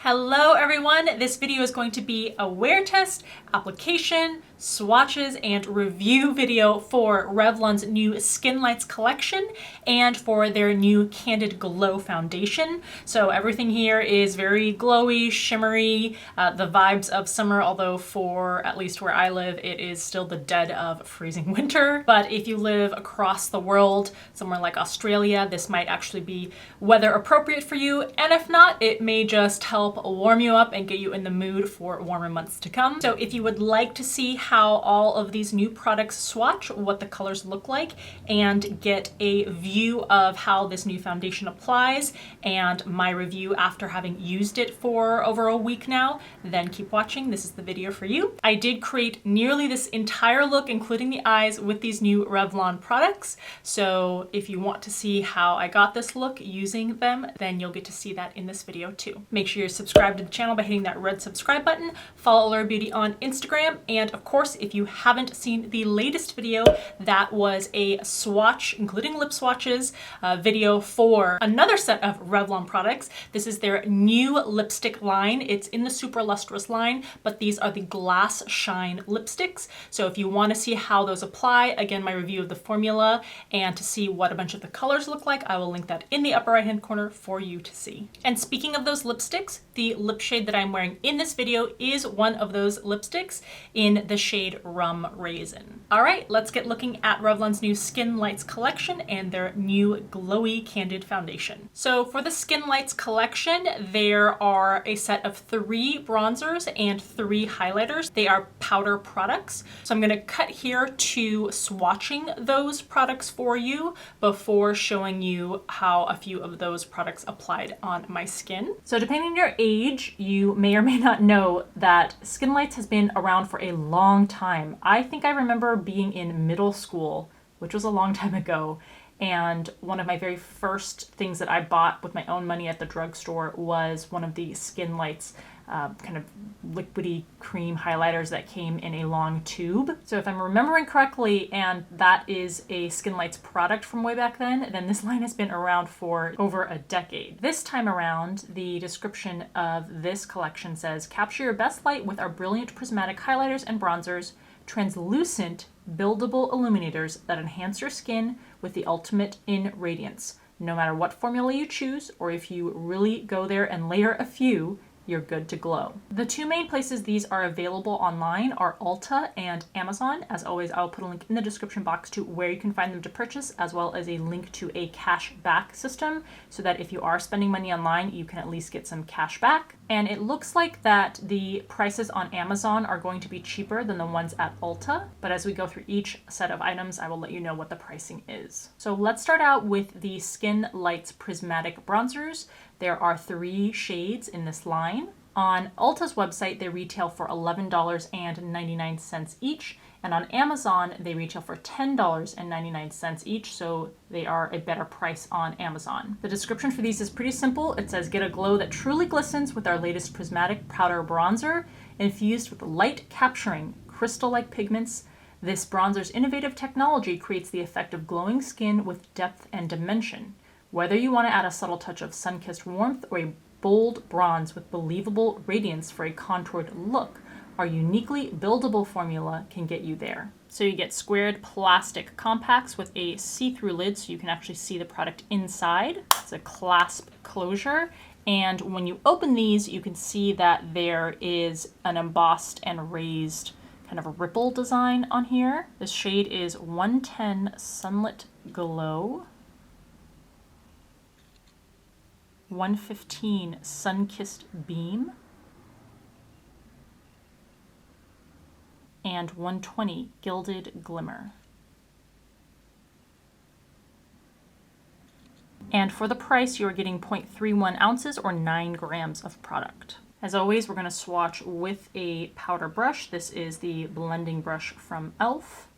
Hello everyone, this video is going to be a wear test, application, swatches, and review video for Revlon's new Skin Lights collection and for their new Candid Glow foundation. So everything here is very glowy, shimmery, the vibes of summer, although for at least where I live, it is still the dead of freezing winter. But if you live across the world, somewhere like Australia, this might actually be weather appropriate for you. And if not, it may just help warm you up and get you in the mood for warmer months to come. So if you would like to see how all of these new products swatch, what the colors look like, and get a view of how this new foundation applies and my review after having used it for over a week now, then keep watching. This is the video for you. I did create nearly this entire look, including the eyes, with these new Revlon products. So if you want to see how I got this look using them, then you'll get to see that in this video too. Make sure you're subscribed to the channel by hitting that red subscribe button. Follow Allura Beauty on Instagram. And of course, if you haven't seen the latest video, that was a swatch, including lip swatches, video for another set of Revlon products. This is their new lipstick line. It's in the Super Lustrous line, but these are the Glass Shine lipsticks. So if you want to see how those apply, again, my review of the formula, and to see what a bunch of the colors look like, I will link that in the upper right hand corner for you to see. And speaking of those lipsticks, the lip shade that I'm wearing in this video is one of those lipsticks in the shade Rum Raisin. All right, let's get looking at Revlon's new Skin Lights collection and their new Glowy Candid foundation. So for the Skin Lights collection, there are a set of 3 bronzers and 3 highlighters. They are powder products. So I'm gonna cut here to swatching those products for you before showing you how a few of those products applied on my skin. So depending on your age, you may or may not know that Skin Lights has been around for a long time. I think I remember being in middle school, which was a long time ago, and one of my very first things that I bought with my own money at the drugstore was one of the Skin Lights kind of liquidy cream highlighters that came in a long tube. So if I'm remembering correctly, and that is a Skin Lights product from way back then this line has been around for over a decade. This time around, the description of this collection says, capture your best light with our brilliant prismatic highlighters and bronzers, translucent buildable illuminators that enhance your skin with the ultimate in radiance. No matter what formula you choose, or if you really go there and layer a few, you're good to glow. The 2 main places these are available online are Ulta and Amazon. As always, I'll put a link in the description box to where you can find them to purchase, as well as a link to a cash back system, so that if you are spending money online, you can at least get some cash back. And it looks like that the prices on Amazon are going to be cheaper than the ones at Ulta, but as we go through each set of items, I will let you know what the pricing is. So let's start out with the Skin Lights Prismatic Bronzers. There are 3 shades in this line. On Ulta's website, they retail for $11.99 each, and on Amazon, they retail for $10.99 each, so they are a better price on Amazon. The description for these is pretty simple. It says, get a glow that truly glistens with our latest prismatic powder bronzer, infused with light-capturing, crystal-like pigments. This bronzer's innovative technology creates the effect of glowing skin with depth and dimension. Whether you want to add a subtle touch of sun-kissed warmth or a bold bronze with believable radiance for a contoured look, our uniquely buildable formula can get you there. So you get squared plastic compacts with a see-through lid so you can actually see the product inside. It's a clasp closure. And when you open these, you can see that there is an embossed and raised kind of a ripple design on here. The shade is 110 Sunlit Glow, 115 Sun-Kissed Beam, and 120 Gilded Glimmer. And for the price, you're getting 0.31 ounces or 9 grams of product. As always, we're going to swatch with a powder brush. This is the blending brush from e.l.f.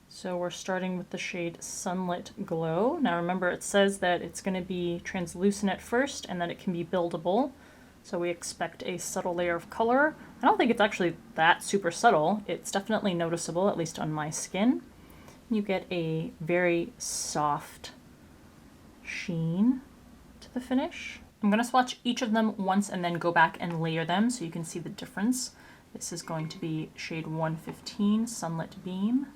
So we're starting with the shade Sunlit Glow. Now remember, it says that it's going to be translucent at first and that it can be buildable. So we expect a subtle layer of color. I don't think it's actually that super subtle. It's definitely noticeable, at least on my skin. You get a very soft sheen to the finish. I'm going to swatch each of them once and then go back and layer them so you can see the difference. This is going to be shade 115, Sunlit Beam.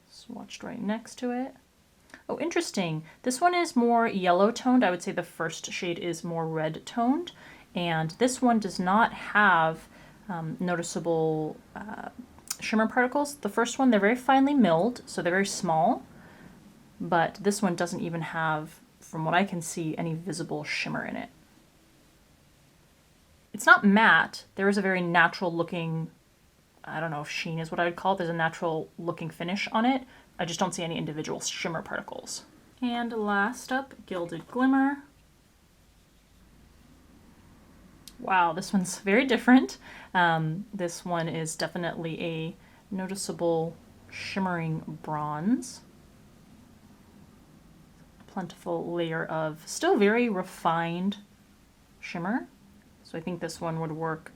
Swatched right next to it. Oh, interesting. This one is more yellow toned. I would say the first shade is more red toned. And this one does not have noticeable shimmer particles. The first one, they're very finely milled, so they're very small. But this one doesn't even have, from what I can see, any visible shimmer in it. It's not matte. There is a very natural looking, I don't know if sheen is what I would call it. There's a natural looking finish on it. I just don't see any individual shimmer particles. And last up, Gilded Glimmer. Wow, this one's very different. This one is definitely a noticeable shimmering bronze. Plentiful layer of still very refined shimmer. So I think this one would work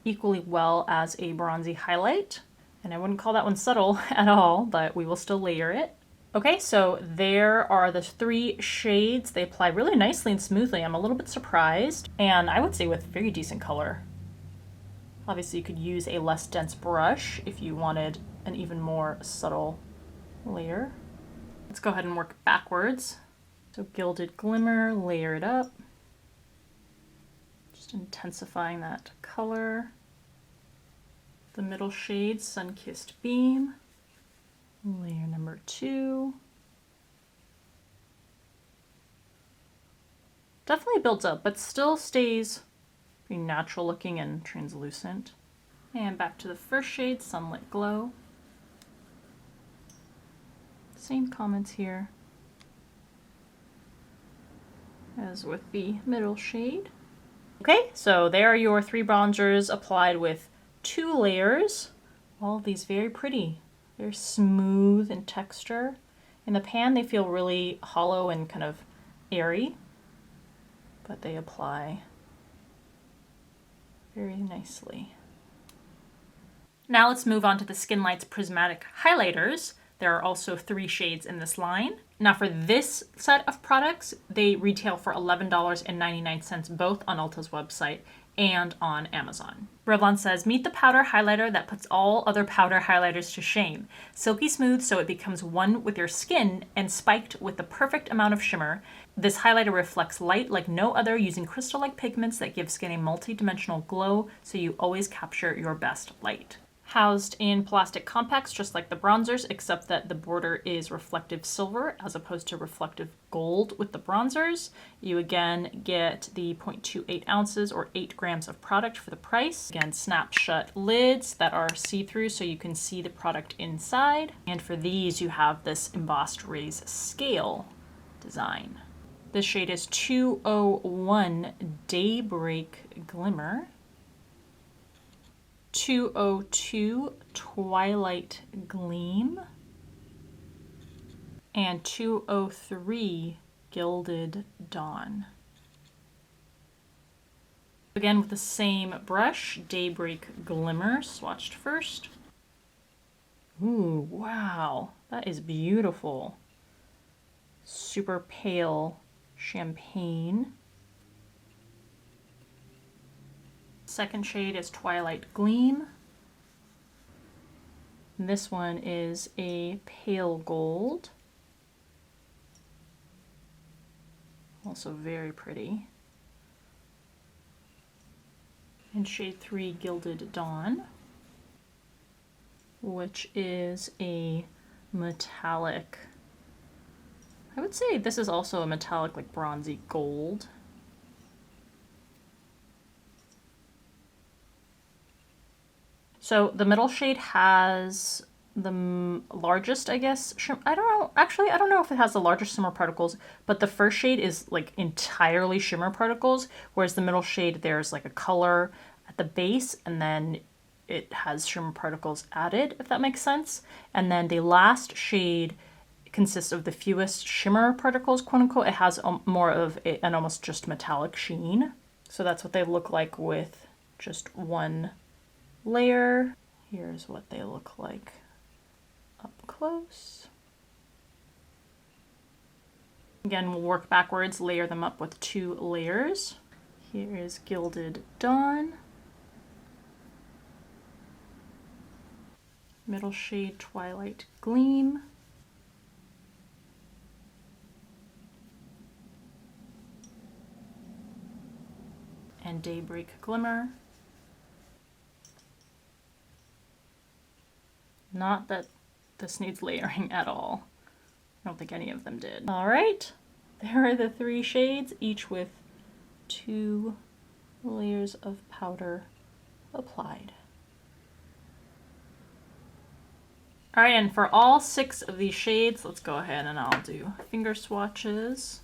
equally well as a bronzy highlight. And I wouldn't call that one subtle at all, but we will still layer it. Okay, so there are the 3 shades. They apply really nicely and smoothly. I'm a little bit surprised, and I would say with very decent color. Obviously, you could use a less dense brush if you wanted an even more subtle layer. Let's go ahead and work backwards. So Gilded Glimmer, layer it up. Just intensifying that color. The middle shade, Sun-Kissed Beam. Layer number 2. Definitely builds up, but still stays pretty natural looking and translucent. And back to the first shade, Sunlit Glow. Same comments here as with the middle shade. Okay, so there are your 3 bronzers applied with 2 layers. All of these very pretty, very smooth in texture. In the pan, they feel really hollow and kind of airy, but they apply very nicely. Now let's move on to the Skinlight's Prismatic highlighters. There are also 3 shades in this line. Now for this set of products, they retail for $11.99 both on Ulta's website and on Amazon. Revlon says, meet the powder highlighter that puts all other powder highlighters to shame. Silky smooth so it becomes one with your skin and spiked with the perfect amount of shimmer. This highlighter reflects light like no other using crystal-like pigments that give skin a multi-dimensional glow so you always capture your best light. Housed in plastic compacts just like the bronzers, except that the border is reflective silver as opposed to reflective gold with the bronzers. You again get the 0.28 ounces or 8 grams of product for the price. Again, snap shut lids that are see-through so you can see the product inside. And for these you have this embossed raise scale design. This shade is 201 Daybreak Glimmer. 202 Twilight Gleam, and 203 Gilded Dawn. Again with the same brush, Daybreak Glimmer, swatched first. Ooh, wow, that is beautiful. Super pale champagne. Second shade is Twilight Gleam. And this one is a pale gold. Also very pretty. And shade 3, Gilded Dawn, which is a metallic, I would say this is also a metallic like bronzy gold. So the middle shade has the largest, I guess, I don't know, actually I don't know if it has the largest shimmer particles, but the first shade is like entirely shimmer particles, whereas the middle shade there's like a color at the base and then it has shimmer particles added, if that makes sense. And then the last shade consists of the fewest shimmer particles, quote unquote. It has more of an almost just metallic sheen. So that's what they look like with just one layer. Here's what they look like up close. Again, we'll work backwards, layer them up with 2 layers. Here is Gilded Dawn. Middle shade Twilight Gleam. And Daybreak Glimmer. Not that this needs layering at all. I don't think any of them did. All right, there are the 3 shades, each with 2 layers of powder applied. All right, and for all 6 of these shades, let's go ahead and I'll do finger swatches.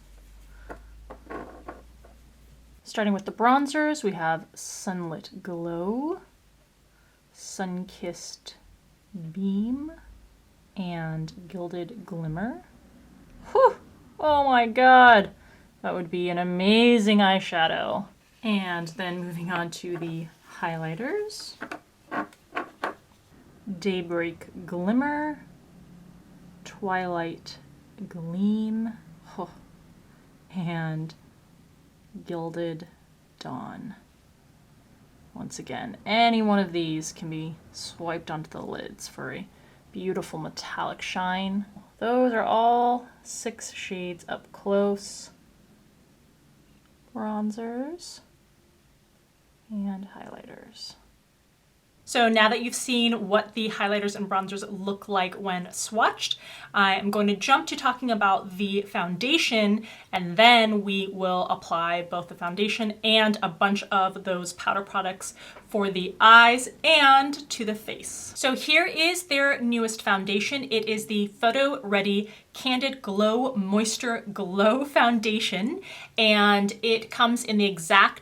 Starting with the bronzers, we have Sunlit Glow, Sun-Kissed Beam, and Gilded Glimmer. Whew! Oh my god! That would be an amazing eyeshadow. And then moving on to the highlighters. Daybreak Glimmer, Twilight Gleam, and Gilded Dawn. Once again, any one of these can be swiped onto the lids for a beautiful metallic shine. Those are all 6 shades up close. Bronzers and highlighters. So now that you've seen what the highlighters and bronzers look like when swatched, I am going to jump to talking about the foundation, and then we will apply both the foundation and a bunch of those powder products for the eyes and to the face. So here is their newest foundation. It is the Photo Ready Candid Glow Moisture Glow Foundation, and it comes in the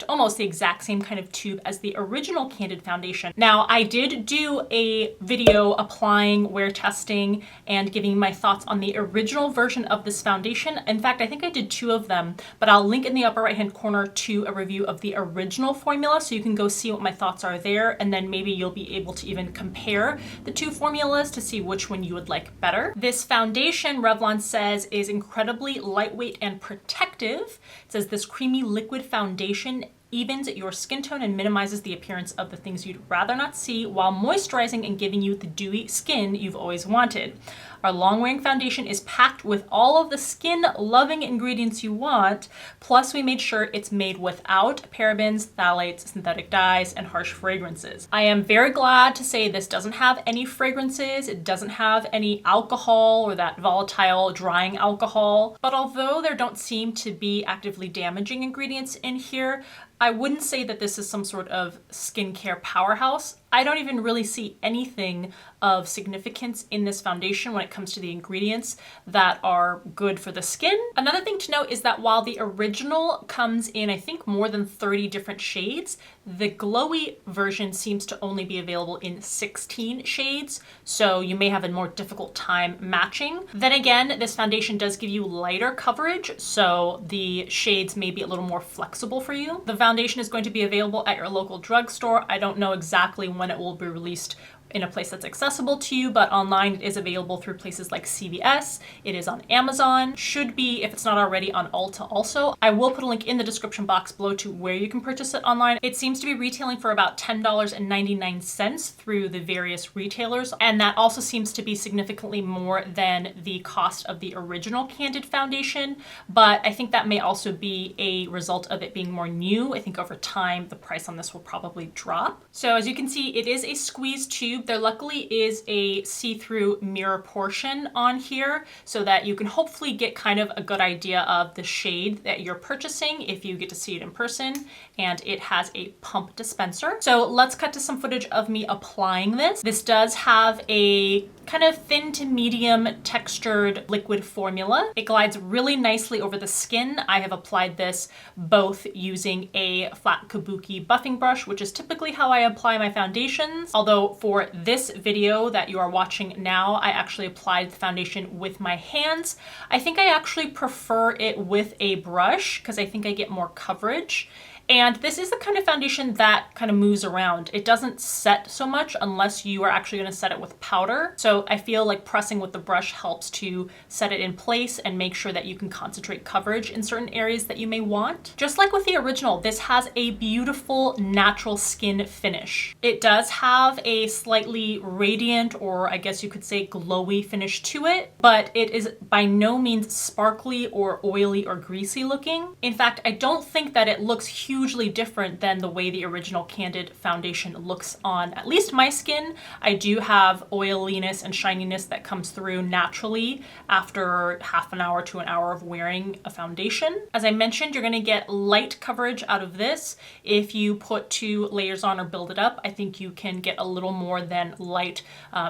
almost the exact same kind of tube as the original Candid foundation. Now, I did do a video applying, wear testing, and giving my thoughts on the original version of this foundation. In fact, I think I did 2 of them, but I'll link in the upper right-hand corner to a review of the original formula, so you can go see what my thoughts are there, and then maybe you'll be able to even compare the 2 formulas to see which one you would like better. This foundation, Revlon says, is incredibly lightweight and protective. It says this creamy liquid foundation evens your skin tone and minimizes the appearance of the things you'd rather not see while moisturizing and giving you the dewy skin you've always wanted. Our long-wearing foundation is packed with all of the skin-loving ingredients you want, plus we made sure it's made without parabens, phthalates, synthetic dyes, and harsh fragrances. I am very glad to say this doesn't have any fragrances, it doesn't have any alcohol or that volatile drying alcohol, but although there don't seem to be actively damaging ingredients in here, I wouldn't say that this is some sort of skincare powerhouse. I don't even really see anything of significance in this foundation when it comes to the ingredients that are good for the skin. Another thing to note is that while the original comes in, I think, more than 30 different shades, the glowy version seems to only be available in 16 shades, so you may have a more difficult time matching. Then again, this foundation does give you lighter coverage, so the shades may be a little more flexible for you. The foundation is going to be available at your local drugstore. I don't know exactly when it will be released in a place that's accessible to you, but online it is available through places like CVS. It is on Amazon, should be, if it's not already, on Ulta also. I will put a link in the description box below to where you can purchase it online. It seems to be retailing for about $10.99 through the various retailers, and that also seems to be significantly more than the cost of the original Candid foundation, but I think that may also be a result of it being more new. I think over time the price on this will probably drop. So as you can see, it is a squeeze tube. There luckily is a see-through mirror portion on here so that you can hopefully get kind of a good idea of the shade that you're purchasing if you get to see it in person, and it has a pump dispenser. So let's cut to some footage of me applying this. This does have a kind of thin to medium textured liquid formula. It glides really nicely over the skin. I have applied this both using a flat kabuki buffing brush, which is typically how I apply my foundations, although for this video that you are watching now, I actually applied the foundation with my hands. I think I actually prefer it with a brush because I think I get more coverage. And this is the kind of foundation that kind of moves around. It doesn't set so much unless you are actually going to set it with powder. So I feel like pressing with the brush helps to set it in place and make sure that you can concentrate coverage in certain areas that you may want. Just like with the original, this has a beautiful natural skin finish. It does have a slightly radiant, or I guess you could say glowy finish to it, but it is by no means sparkly or oily or greasy looking. In fact, I don't think that it looks hugely different than the way the original Candid foundation looks on at least my skin. I do have oiliness and shininess that comes through naturally after half an hour to an hour of wearing a foundation. As I mentioned, you're going to get light coverage out of this. If you put 2 layers on or build it up, I think you can get a little more than light,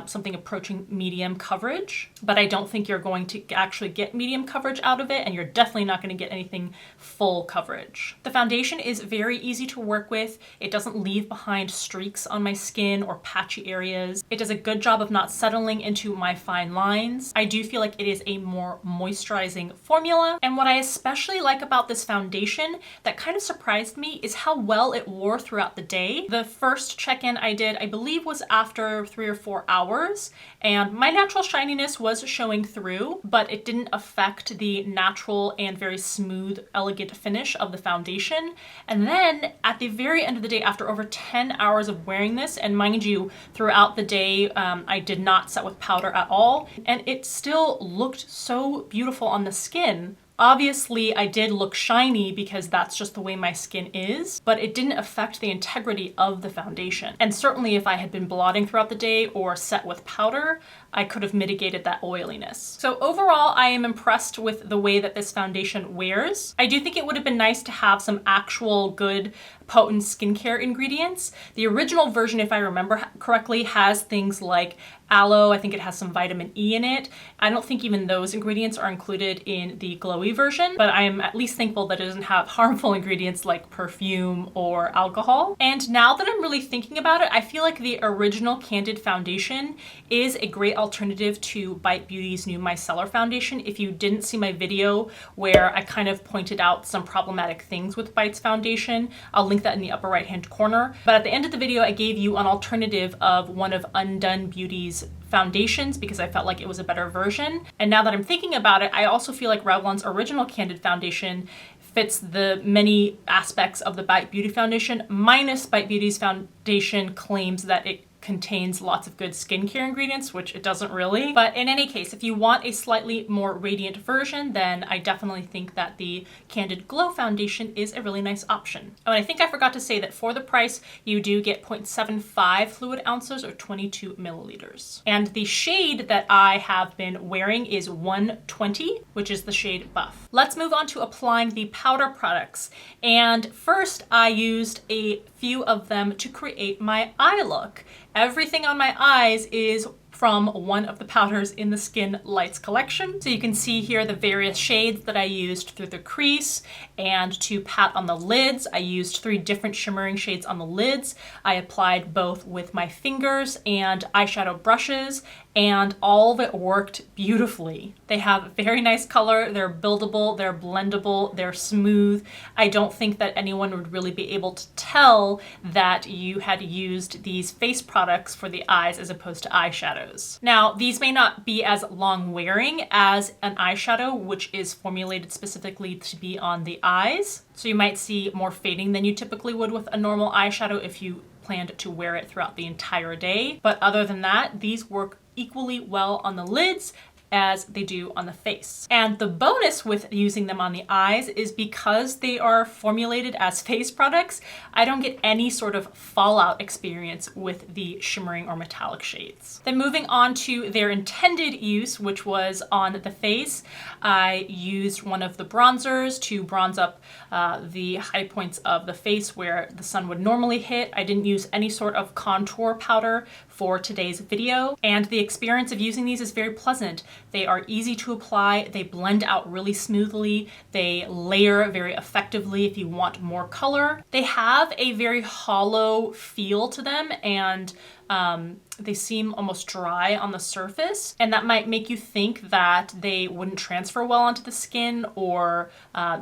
something approaching medium coverage, but I don't think you're going to actually get medium coverage out of it, and you're definitely not going to get anything full coverage. The foundation is very easy to work with. It doesn't leave behind streaks on my skin or patchy areas. It does a good job of not settling into my fine lines. I do feel like it is a more moisturizing formula, and what I especially like about this foundation that kind of surprised me is how well it wore throughout the day. The first check-in I did, I believe, was after 3 or 4 hours, and my natural shininess was showing through, but it didn't affect the natural and very smooth, elegant finish of the foundation. And then at the very end of the day, after over 10 hours of wearing this, and mind you, throughout the day, I did not set with powder at all, and it still looked so beautiful on the skin. Obviously, I did look shiny because that's just the way my skin is, but it didn't affect the integrity of the foundation. And certainly if I had been blotting throughout the day or set with powder, I could have mitigated that oiliness. So overall, I am impressed with the way that this foundation wears. I do think it would have been nice to have some actual good potent skincare ingredients. The original version, if I remember correctly, has things like aloe. I think it has some vitamin E in it. I don't think even those ingredients are included in the glowy version, but I'm at least thankful that it doesn't have harmful ingredients like perfume or alcohol. And now that I'm really thinking about it, I feel like the original Candid foundation is a great alternative to Bite Beauty's new Micellar foundation. If you didn't see my video where I kind of pointed out some problematic things with Bite's foundation, I'll link that in the upper right hand corner. But at the end of the video, I gave you an alternative of one of Undone Beauty's foundations because I felt like it was a better version. And now that I'm thinking about it, I also feel like Revlon's original Candid foundation fits the many aspects of the Bite Beauty foundation, minus Bite Beauty's foundation claims that it contains lots of good skincare ingredients, which it doesn't really. But in any case, if you want a slightly more radiant version, then I definitely think that the Candid Glow foundation is a really nice option. Oh, and I think I forgot to say that for the price, you do get 0.75 fluid ounces or 22 milliliters. And the shade that I have been wearing is 120, which is the shade Buff. Let's move on to applying the powder products. And first, I used a few of them to create my eye look. Everything on my eyes is from one of the powders in the Skin Lights collection. So you can see here the various shades that I used through the crease, and to pat on the lids, I used 3 different shimmering shades on the lids. I applied both with my fingers and eyeshadow brushes, and all of it worked beautifully. They have very nice color, they're buildable, they're blendable, they're smooth. I don't think that anyone would really be able to tell that you had used these face products for the eyes as opposed to eyeshadows. Now, these may not be as long wearing as an eyeshadow, which is formulated specifically to be on the eyes. So you might see more fading than you typically would with a normal eyeshadow if you planned to wear it throughout the entire day. But other than that, these work equally well on the lids as they do on the face. And the bonus with using them on the eyes is because they are formulated as face products, I don't get any sort of fallout experience with the shimmering or metallic shades. Then moving on to their intended use, which was on the face, I used one of the bronzers to bronze up the high points of the face where the sun would normally hit. I didn't use any sort of contour powder for today's video, and the experience of using these is very pleasant. They are easy to apply. They blend out really smoothly. They layer very effectively if you want more color. They have a very hollow feel to them, and they seem almost dry on the surface, and that might make you think that they wouldn't transfer well onto the skin, or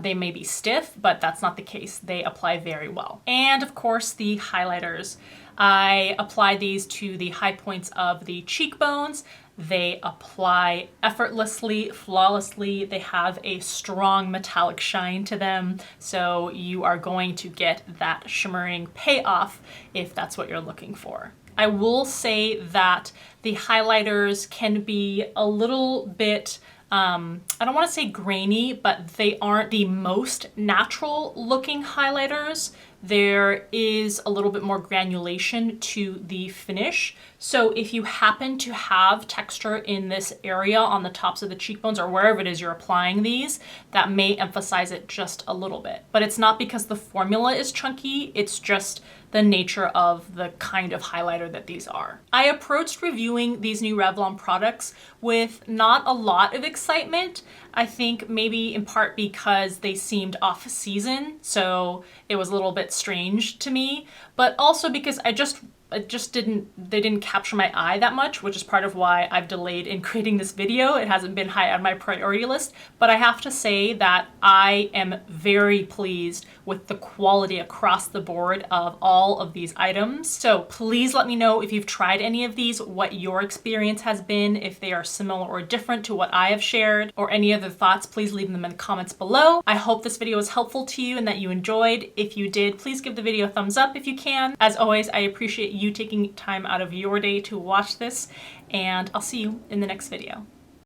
they may be stiff, but that's not the case. They apply very well. And of course, the highlighters. I apply these to the high points of the cheekbones. They apply effortlessly, flawlessly. They have a strong metallic shine to them, so you are going to get that shimmering payoff if that's what you're looking for. I will say that the highlighters can be a little bit, I don't want to say grainy, but they aren't the most natural looking highlighters. There is a little bit more granulation to the finish. So if you happen to have texture in this area on the tops of the cheekbones or wherever it is you're applying these, that may emphasize it just a little bit. But it's not because the formula is chunky, it's just the nature of the kind of highlighter that these are. I approached reviewing these new Revlon products with not a lot of excitement. I think maybe in part because they seemed off season, so it was a little bit strange to me, but also because they didn't capture my eye that much, which is part of why I've delayed in creating this video. It hasn't been high on my priority list, but I have to say that I am very pleased with the quality across the board of all of these items. So please let me know if you've tried any of these, what your experience has been, if they are similar or different to what I have shared, or any other thoughts, please leave them in the comments below. I hope this video was helpful to you and that you enjoyed. If you did, please give the video a thumbs up if you can. As always, I appreciate you taking time out of your day to watch this, and I'll see you in the next video.